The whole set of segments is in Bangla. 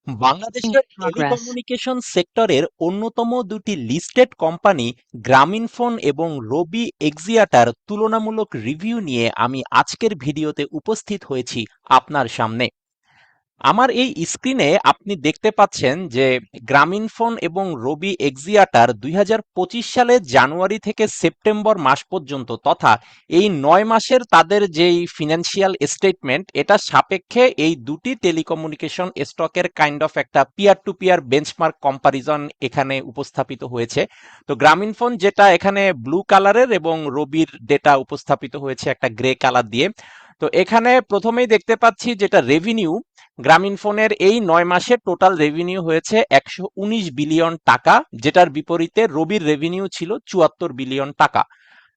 বাংলাদেশের progress. টেলিকমিউনিকেশন সেক্টরের অন্যতম দুটি লিস্টেড কোম্পানি গ্রামীণফোন এবং রবি এক্সিয়াটার তুলনামূলক রিভিউ নিয়ে আমি আজকের ভিডিওতে উপস্থিত হয়েছি আপনার সামনে। আমার এই স্ক্রিনে আপনি দেখতে পাচ্ছেন যে গ্রামীণফোন এবং রবি এক্সিয়াটার ২০২৫ সালের জানুয়ারি থেকে সেপ্টেম্বর মাস পর্যন্ত তথা এই ৯ মাসের তাদের যেই ফিনান্সিয়াল স্টেটমেন্ট এটা সাপেক্ষে এই দুটি টেলিকমিউনিকেশন স্টকের কাইন্ড অফ একটা peer to peer benchmark comparison এখানে উপস্থাপিত হয়েছে। তো গ্রামীণফোন যেটা এখানে ব্লু কালারের এবং রবির ডেটা উপস্থাপিত হয়েছে একটা গ্রে কালার দিয়ে। তো এখানে প্রথমেই দেখতে পাচ্ছি যেটা রেভিনিউ, গ্রামীণফোনের এই ৯ মাসে টোটাল রেভিনিউ হয়েছে ১১৯ বিলিয়ন টাকা, যেটার বিপরীতে রবির রেভিনিউ ছিল ৭৪ বিলিয়ন টাকা।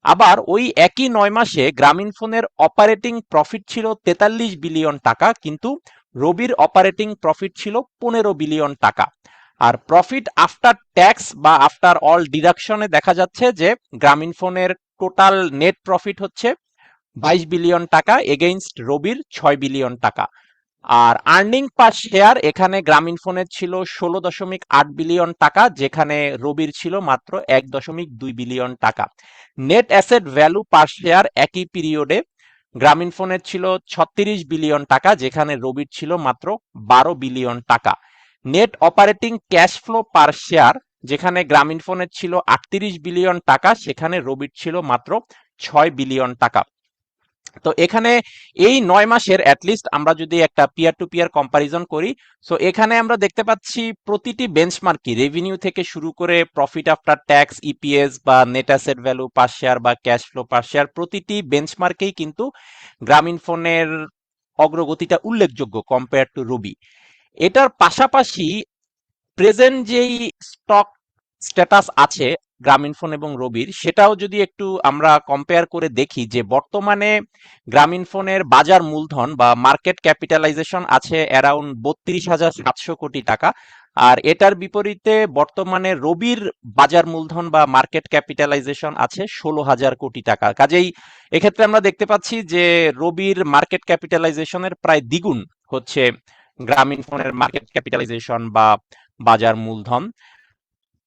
আবার ওই একই ৯ মাসে গ্রামীণফোনের অপারেটিং প্রফিট ছিল ৪৩ বিলিয়ন টাকা, কিন্তু রবির অপারেটিং প্রফিট ছিল ১৫ বিলিয়ন টাকা। আর প্রফিট আফটার ট্যাক্স বা আফটার অল ডিডাকশনে দেখা যাচ্ছে যে গ্রামীণফোনের টোটাল নেট প্রফিট হচ্ছে ২২ বিলিয়ন টাকা এগেইনস্ট রবির ৬ বিলিয়ন টাকা। আর আর্নিং পার শেয়ার এখানে গ্রামীণফোনের ছিল ১৬.৮ বিলিয়ন টাকা, যেখানে রবির ছিল মাত্র ১.২ বিলিয়ন টাকা। Net asset value per share একই পিরিয়ডে গ্রামীণফোনের ছিল ৩৬ বিলিয়ন টাকা, যেখানে রবির ছিল মাত্র ১২ বিলিয়ন টাকা। নেট অপারেটিং ক্যাশ ফ্লো পার শেয়ার যেখানে গ্রামীণফোনের ছিল ৩৮ বিলিয়ন টাকা, সেখানে রবির ছিল মাত্র ৬ বিলিয়ন টাকা। তো এখানে এই ৯ মাসের অ্যাটলিস্ট আমরা যদি একটা পিয়ার টু পিয়ার কম্পারিজন করি, সো এখানে আমরা দেখতে পাচ্ছি প্রতিটি বেঞ্চমার্কই রেভিনিউ থেকে শুরু করে প্রফিট আফটার ট্যাক্স, ইপিএস বা net asset value per share বা ক্যাশ ফ্লো পার শেয়ার, প্রতিটি বেঞ্চমার্কেই কিন্তু গ্রামীণফোনের অগ্রগতিটা উল্লেখযোগ্য কম্পেয়ার টু রবি। এটার পাশাপাশি প্রেজেন্ট যেই স্টক স্ট্যাটাস আছে গ্রামীণফোন এবং রবির, সেটাও যদি একটু আমরা কম্পেয়ার করে দেখি যে বর্তমানে গ্রামীণফোনের বাজার মূলধন বা মার্কেট ক্যাপিটালাইজেশন আছে অ্যারাউন্ড ৩২,৭০০ কোটি টাকা। আর এটার বিপরীতে বর্তমানে রবির বাজার মূলধন বা মার্কেট ক্যাপিটালাইজেশন আছে ১৬,০০০ কোটি টাকা। কাজেই এক্ষেত্রে আমরা দেখতে পাচ্ছি যে রবির মার্কেট ক্যাপিটালাইজেশনের প্রায় দ্বিগুণ হচ্ছে গ্রামীণফোনের মার্কেট ক্যাপিটালাইজেশন বা বাজার মূলধন।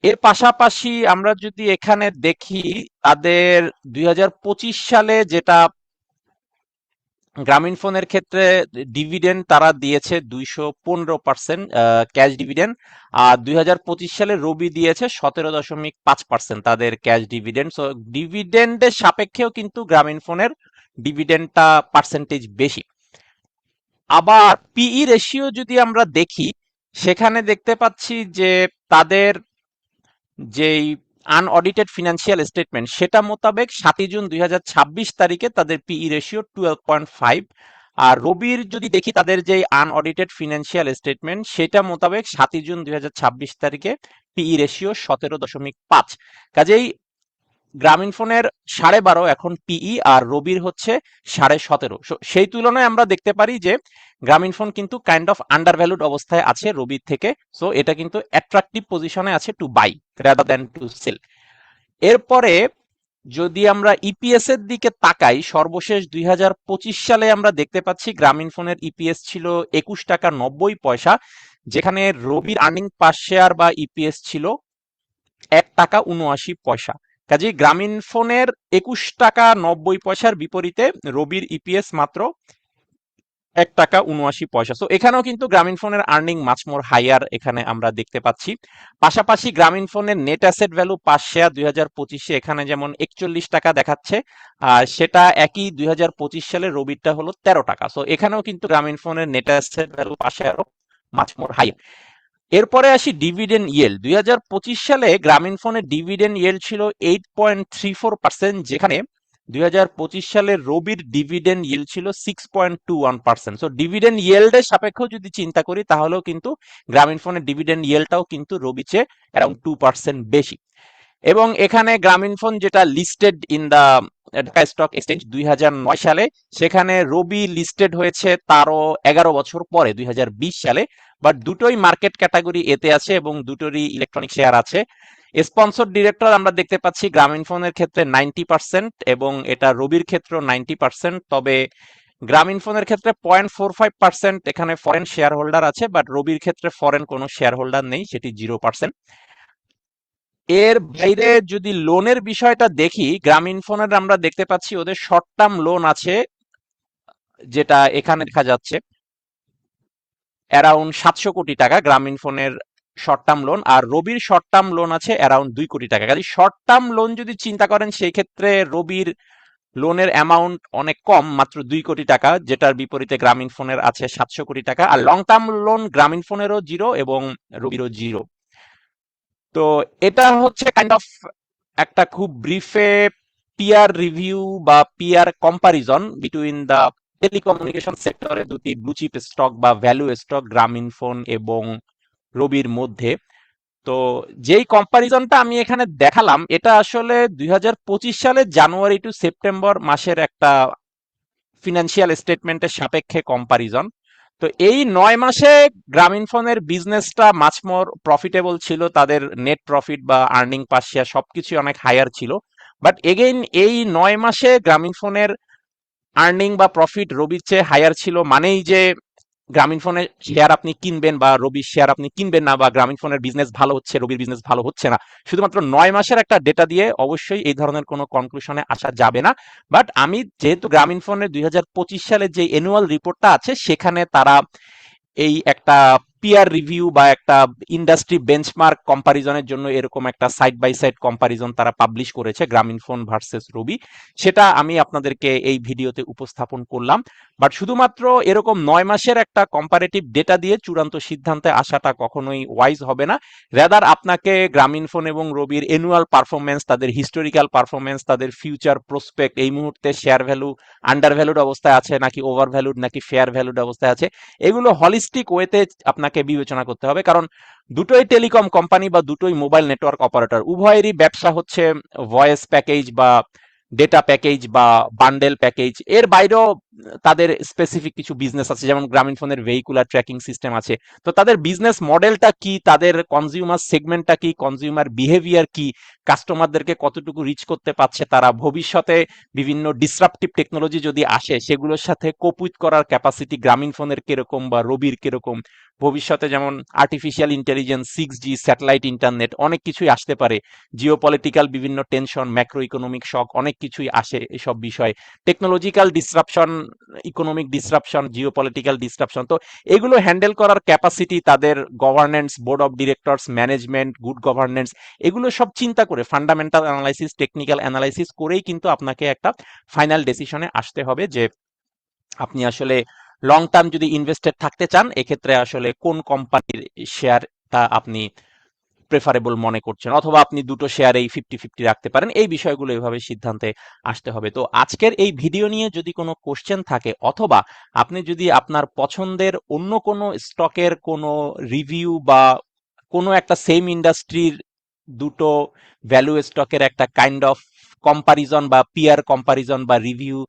এর পাশাপাশি আমরা যদি এখানে দেখি তাদের ২০২৫ সালে যেটা গ্রামীণফোনের ক্ষেত্রে ডিভিডেন্ড তারা দিয়েছে ২১৫% ক্যাশ ডিভিডেন্ড। আর ২০২৫ সালে রবি দিয়েছে ১৭.৫% তাদের ক্যাশ ডিভিডেন্ড। সো ডিভিডেন্ডের সাপেক্ষেও কিন্তু গ্রামীণফোনের ডিভিডেন্ডটা পার্সেন্টেজ বেশি। আবার পিই রেশিও যদি আমরা দেখি, সেখানে দেখতে পাচ্ছি যে তাদের যেই আনঅডিটেড ফিনান্সিয়াল স্টেটমেন্ট সেটা মোতাবেক ৭ই জুন ২০২৬ তারিখে তাদের পিই রেশিও 12.5। আর রবির যদি দেখি তাদের যে আনঅডিটেড ফিনান্সিয়াল স্টেটমেন্ট সেটা মোতাবেক ৭ই জুন ২০২৬ তারিখে পিই রেশিও ১৭.৫। কাজেই গ্রামীণফোনের ১২.৫ এখন পিই আর রবির হচ্ছে ১৭.৫। সেই তুলনায় আমরা দেখতে পারি যে গ্রামীণফোন কিন্তু কাইন্ড অফ আন্ডার ভ্যালুড অবস্থায় আছে রবির থেকে। সো এটা কিন্তু অ্যাট্রাকটিভ পজিশনে আছে to buy rather than to sell. এরপরে যদি আমরা ইপিএস এর দিকে তাকাই, সর্বশেষ ২০২৫ সালে আমরা দেখতে পাচ্ছি গ্রামীণফোনের ইপিএস ছিল ২১.৯০ টাকা, যেখানে রবির আর্নিং পার শেয়ার বা ইপিএস ছিল ১ টাকা ৭৯ পয়সা। কাজেই গ্রামীণফোনের ২১.৯০ টাকার বিপরীতে রবির ইপিএস মাত্র ১ টাকা ৭৯ পয়সা। সো এখানেও কিন্তু গ্রামীণফোনের আর্নিং মাচ মোর হাইয়ার এখানে আমরা দেখতে পাচ্ছি। পাশাপাশি গ্রামীণফোনের net asset value per share ২০২৫-এ এখানে যেমন ৪১ টাকা দেখাচ্ছে, আর সেটা একই ২০২৫ সালে রবিরটা হলো ১৩ টাকা। সো এখানেও কিন্তু গ্রামীণফোনের নেট অ্যাসেট ভ্যালু পার শেয়ারও মাচ মোর হাই। এরপরে আসি ডিভিডেন্ড ইয়েল্ড। ২০২৫ সালে গ্রামীণফোনের ডিভিডেন্ড ইয়েল্ড ছিল 8.34%, যেখানে ২০২৫ সালে রবির ডিভিডেন্ড ইয়েল্ড ছিল 6.21%। সো ডিভিডেন্ড ইয়েল্ডের সাপেক্ষেও যদি চিন্তা করি তাহলেও কিন্তু গ্রামীণফোনের ডিভিডেন্ড ইয়েল্ডটাও কিন্তু রবি চেয়ে অ্যারাউন্ড 2% বেশি। এবং এখানে গ্রামীণফোন যেটা listed in the Dhaka stock exchange ২০০৯ সালে, সেখানে রবি লিস্টেড হয়েছে তারও ১১ বছর পরে ২০২০ সালে। বাট দুটোই মার্কেট ক্যাটাগরি এতে আছে এবং দুটোরই ইলেকট্রনিক শেয়ার আছে। স্পন্সর ডিরেক্টর আমরা দেখতে পাচ্ছি গ্রামীণফোনের ক্ষেত্রে 90% এবং এটা রবির ক্ষেত্রেও 90%। তবে গ্রামীণফোনের ক্ষেত্রে 0.45% এখানে ফরেন শেয়ার হোল্ডার আছে, বাট রবির ক্ষেত্রে ফরেন কোনো শেয়ার হোল্ডার নেই, সেটি 0%। এর বাইরে যদি লোনের বিষয়টা দেখি, গ্রামীণফোনের আমরা দেখতে পাচ্ছি ওদের শর্ট টার্ম লোন আছে, যেটা এখানে দেখা যাচ্ছে অ্যারাউন্ড 700 কোটি টাকা গ্রামীণফোনের শর্ট টার্ম লোন, আর রবির শর্ট টার্ম লোন আছে অ্যারাউন্ড 2 কোটি টাকা। কাজে শর্ট টার্ম লোন যদি চিন্তা করেন সেই ক্ষেত্রে রবির লোনের অ্যামাউন্ট অনেক কম, মাত্র 2 কোটি টাকা, যেটার বিপরীতে গ্রামীণফোনের আছে 700 কোটি টাকা। আর লং টার্ম লোন গ্রামীণফোনেরও জিরো এবং রবিরও জিরো। তো এটা হচ্ছে কাইন্ড অফ একটা খুব ব্রিফে পিয়ার রিভিউ বা peer comparison between the telecommunication সেক্টরে দুটি ব্লু চিপ স্টক বা ভ্যালু স্টক গ্রামীণফোন এবং রবির মধ্যে। তো যেই কম্পারিজনটা আমি এখানে দেখালাম এটা আসলে 2025 সালের জানুয়ারি টু সেপ্টেম্বর মাসের একটা ফিনান্সিয়াল স্টেটমেন্টের সাপেক্ষে কম্পারিজন। তো এই 9 মাসে গ্রামীণফোনের বিজনেসটা মাচ মোর প্রফিটেবল ছিল, তাদের নেট প্রফিট বা আর্নিং পার শেয়ার সবকিছু অনেক হায়ার ছিল। বাট এগেইন এই 9 মাসে গ্রামীণফোনের আর্নিং বা প্রফিট রবির চেয়ে হায়ার ছিল, মানেই যে গ্রামীণফোনের শেয়ার আপনি কিনবেন বা রবির শেয়ার আপনি কিনবেন না, বা গ্রামীণফোনের বিজনেস ভালো হচ্ছে রবির বিজনেস ভালো হচ্ছে না, শুধুমাত্র 9 মাসের একটা ডেটা দিয়ে অবশ্যই এই ধরনের কোনো কনক্লুশনে আসা যাবে না। বাট আমি যেহেতু গ্রামীণফোনের 2025 সালের যে অ্যানুয়াল রিপোর্টটা আছে সেখানে তারা এই একটা পিয়ার রিভিউ বা একটা ইন্ডাস্ট্রি বেঞ্চমার্ক কম্পারিজনের জন্য এরকম একটা সাইড বাই সাইড কম্পারিজন তারা পাবলিশ করেছে গ্রামীণফোন ভার্সেস রবি, সেটা আমি আপনাদেরকে এই ভিডিওতে উপস্থাপন করলাম। বাট শুধুমাত্র এরকম 9 মাসের একটা কম্পারেটিভ ডেটা দিয়ে চূড়ান্ত সিদ্ধান্তে আসাটা কখনোই ওয়াইজ হবে না। রেদার আপনাকে গ্রামীণফোন এবং রবির অ্যানুয়াল পারফরমেন্স, তাদের হিস্টোরিক্যাল পারফরমেন্স, তাদের ফিউচার প্রসপেক্ট, এই মুহূর্তে শেয়ার ভ্যালু আন্ডার ভ্যালুড অবস্থায় আছে নাকি ওভার ভ্যালুড নাকি ফেয়ার ভ্যালুড অবস্থায় আছে, এগুলো হলিস্টিক ওয়েতে আপনাকে বিবেচনা করতে হবে। কারণ দুটোই টেলিকম কোম্পানি বা দুটোই মোবাইল নেটওয়ার্ক অপারেটর, উভয়েরই ব্যবসা হচ্ছে ভয়েস প্যাকেজ বা ডেটা প্যাকেজ বা বান্ডেল প্যাকেজ। এর বাইরেও তাদের স্পেসিফিক কিছু বিজনেস আছে, যেমন গ্রামীণফোনের ভেহিকুলার ট্র্যাকিং সিস্টেম আছে। তো তাদের বিজনেস মডেলটা কি, তাদের কনজিউমার সেগমেন্টটা কি, কনজিউমার বিহেভিয়ার কি, কাস্টমারদেরকে কতটুকু রিচ করতে পারছে তারা, ভবিষ্যতে বিভিন্ন ডিসরাপটিভ টেকনোলজি যদি আসে সেগুলোর সাথে কোপ উইথ করার ক্যাপাসিটি গ্রামীণফোনের কিরকম বা রবির কিরকম, ভবিষ্যতে যেমন artificial intelligence, 6G, satellite internet, অনেক কিছুই আসতে পারে, জিওপলিটিক্যাল বিভিন্ন টেনশন, ম্যাক্রো ইকোনমিক শক, অনেক কিছুই আসে এসব বিষয়, technological disruption, economic disruption, geopolitical disruption. তো এগুলো হ্যান্ডেল করার ক্যাপাসিটি, তাদের governance, board of directors, management, good governance, এগুলো সব চিন্তা করে ফান্ডামেন্টাল অ্যানালাইসিস, টেকনিক্যাল অ্যানালাইসিস করেই কিন্তু আপনাকে একটা ফাইনাল ডিসিশনে আসতে হবে যে আপনি আসলে লং টার্ম যদি ইনভেস্টেড থাকতে চান এক্ষেত্রে আসলে কোন কোম্পানির শেয়ারটা আপনি প্রেফারেবল মনে করছেন, অথবা আপনি দুটো শেয়ারেই 50-50 রাখতে পারেন। এই বিষয়গুলো এভাবে সিদ্ধান্তে আসতে হবে। তো আজকের এই ভিডিও নিয়ে যদি কোনো কোশ্চেন থাকে, অথবা আপনি যদি আপনার পছন্দের অন্য কোনো স্টকের কোনো রিভিউ বা কোনো একটা সেম ইন্ডাস্ট্রির দুটো ভ্যালু স্টকের একটা কাইন্ড অফ কম্পারিজন বা পিয়ার কম্পারিজন বা রিভিউ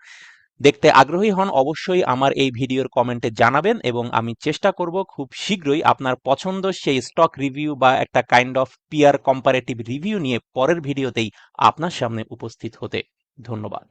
দেখতে আগ্রহী হন, অবশ্যই আমার এই ভিডিওর কমেন্টে জানাবেন এবং আমি চেষ্টা করব খুব শীঘ্রই আপনার পছন্দ সেই স্টক রিভিউ বা একটা kind of peer comparative review নিয়ে পরের ভিডিওতেই আপনার সামনে উপস্থিত হতে। ধন্যবাদ।